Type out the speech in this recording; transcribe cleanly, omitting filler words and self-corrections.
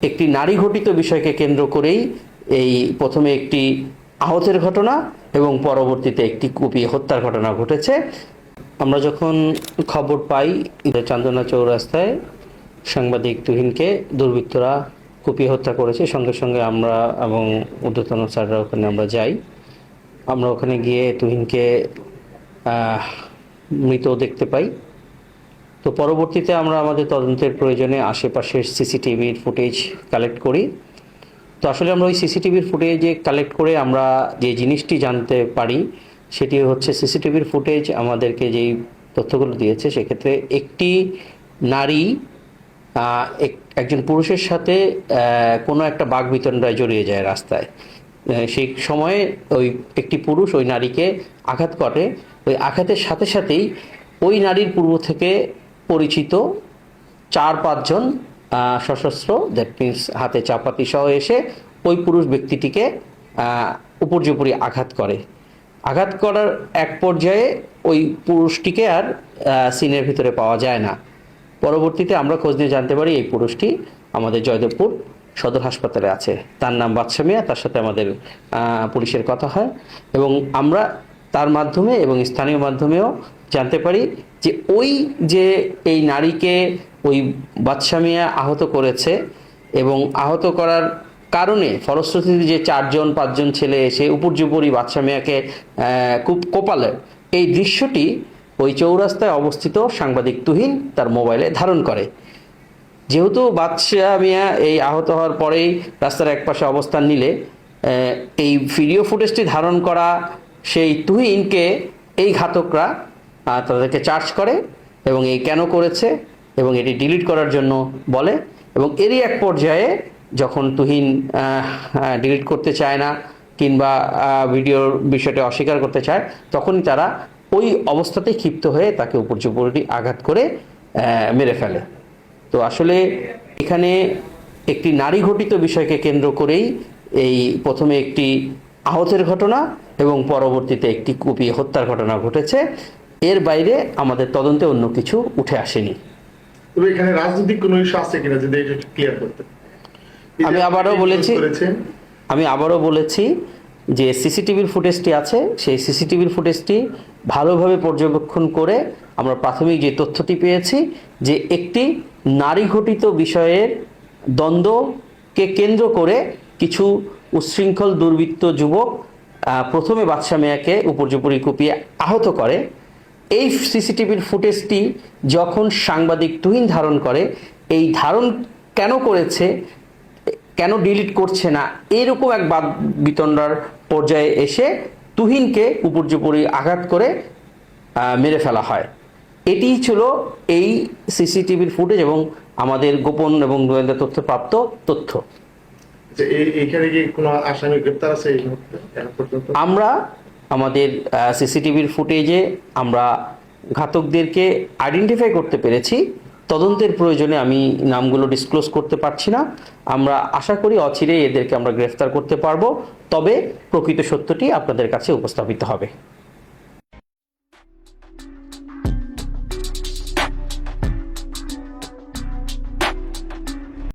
একটি নারী ঘটিত বিষয়কে কেন্দ্র করেই এই প্রথমে একটি আহতের ঘটনা এবং পরবর্তীতে একটি কুপিয়ে হত্যার ঘটনা ঘটেছে। আমরা যখন খবর পাই চান্দনা চৌরাস্তায় সাংবাদিক তুহিনকে দুর্বৃত্তরা কুপিয়ে হত্যা করেছে, সঙ্গে সঙ্গে আমরা এবং ঊর্ধ্বতন স্যাররা ওখানে আমরা যাই। আমরা ওখানে গিয়ে তুহিনকে মৃত দেখতে পাই। তো পরবর্তীতে আমরা আমাদের তদন্তের প্রয়োজনে আশেপাশের সিসিটিভির ফুটেজ কালেক্ট করি। তো আসলে আমরা ওই সিসিটিভির ফুটেজে কালেক্ট করে আমরা যে জিনিসটি জানতে পারি সেটি হচ্ছে, সিসিটিভির ফুটেজ আমাদেরকে যেই তথ্যগুলো দিয়েছে সেক্ষেত্রে একটি নারী একজন পুরুষের সাথে কোনো একটা বাকবিতণ্ডায় জড়িয়ে যায় রাস্তায়। সেই সময়ে ওই একটি পুরুষ ওই নারীকে আঘাত করে। ওই আঘাতের সাথে সাথেই ওই নারীর পূর্ব থেকে পরিচিত 4-5 জন সশস্ত্র, দ্যাট মিনস হাতে চাপাতি সহ এসে ওই পুরুষ ব্যক্তিটিকে উপর্যুপরি আঘাত করে। আঘাত করার এক পর্যায়ে ওই পুরুষটিকে আর সিনের ভিতরে পাওয়া যায় না। পরবর্তীতে আমরা খোঁজ নিয়ে জানতে পারি এই পুরুষটি আমাদের জয়দেবপুর সদর হাসপাতালে আছে। তার নাম বাদশা মিয়া। তার সাথে আমাদের পুলিশের কথা হয় এবং আমরা তার মাধ্যমে এবং স্থানীয় মাধ্যমেও জানতে পারি যে এই নারীকে ওই বাদশা মিয়া আহত করেছে এবং আহত করার কারণে ফলশ্রুতিতে যে 4-5 জন ছেলে এসে উপর্যুপরি বাদশা মিয়াকে খুব কোপালে, এই দৃশ্যটি ওই চৌরাস্তায় অবস্থিত সাংবাদিক তুহিন তার মোবাইলে ধারণ করে। যেহেতু বাদশা মিয়া এই আহত হওয়ার পরেই রাস্তার একপাশে অবস্থান নিলে এই ভিডিও ফুটেজটি ধারণ করা সেই তুহিনকে এই ঘাতকরা তাদেরকে চার্জ করে এবং এই কেন করেছে এবং এটি ডিলিট করার জন্য বলে। এবং এরই এক পর্যায়ে যখন তুহিন ডিলিট করতে চায় না কিংবা ভিডিওর বিষয়টা অস্বীকার করতে চায়, তখনই তারা ওই অবস্থাতেই ক্ষিপ্ত হয়ে তাকে উপর্যুপরি আঘাত করে মেরে ফেলে। তো আসলে এখানে একটি নারী ঘটিত বিষয়কে কেন্দ্র করেই এই প্রথমে একটি আহতের ঘটনা এবং পরবর্তীতে একটি কুপিয়ে হত্যার ঘটনা ঘটেছে। এর বাইরে আমাদের তদন্তে অন্য কিছু উঠে আসেনি। তবে এখানে রাজনৈতিক কোনো ইস্যু আছে কিনা যদি এটা ক্লিয়ার করতে। আমি আবারও বলেছি যে সিসিটিভির ফুটেজটি আছে, সেই সিসিটিভির ফুটেজটি ভালোভাবে পর্যবেক্ষণ করে আমরা প্রাথমিক যে তথ্যটি পেয়েছি যে একটি নারী ঘটিত বিষয়ের দ্বন্দ্বকে কেন্দ্র করে কিছু উচ্ছৃঙ্খল দুর্বৃত্ত যুবক প্রথমে বাদশা মিয়াকে উপর্যুপরি কুপিয়ে আহত করে। এই সিসিটিভির ফুটেজটি যখন সাংবাদিক তুহিন ধারণ করে, এই ধারণ কেন করেছে, কেন ডিলিট করছে না, এরকম এক বাকবিতণ্ডার পর্যায়ে এসে তুহিনকে উপর্যুপরি আঘাত করে মেরে ফেলা হয়। এটিই ছিল এই সিসিটিভির ফুটেজ এবং আমাদের গোপন এবং গোয়েন্দা তথ্য প্রাপ্ত তথ্য। এইখানে কি কোনো আসামি গ্রেফতার আছে এই মুহূর্তে? আমরা আমাদের সিসিটিভির ফুটেজে আমরা ঘাতকদেরকে আইডেন্টিফাই করতে পেরেছি। তদন্তের প্রয়োজনে আমি নামগুলো ডিসক্লোজ করতে পারছি না। আমরা আশা করি অচিরেই এদেরকে আমরা গ্রেফতার করতে পারবো, তবে প্রকৃত সত্যটি আপনাদের কাছে উপস্থাপিত হবে।